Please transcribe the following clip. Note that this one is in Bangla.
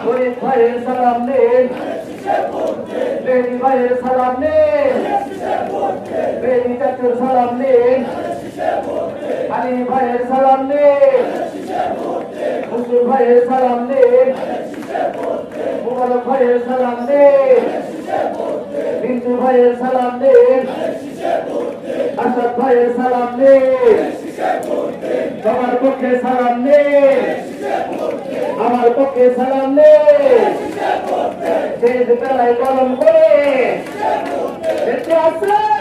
শরীফ ভাইয়ের সালাম নিন, বেনি ভাইয়ের সালাম নিন, বেনি চাচুর সালাম নিন, আলী ভাইয়ের সালাম নিন, মুসুর ভাইয়ের সালাম নিন, মুবারক ভাইয়ের সালাম নিন, বিন্দু ভাইয়ের সালাম নিন, আসাদ ভাইয়ের সালাম নিন, সবার পক্ষে সালাম নিন, আমার পক্ষে সালাম নিন, শেষ বেলায় কলম করে বেঁচে আছে।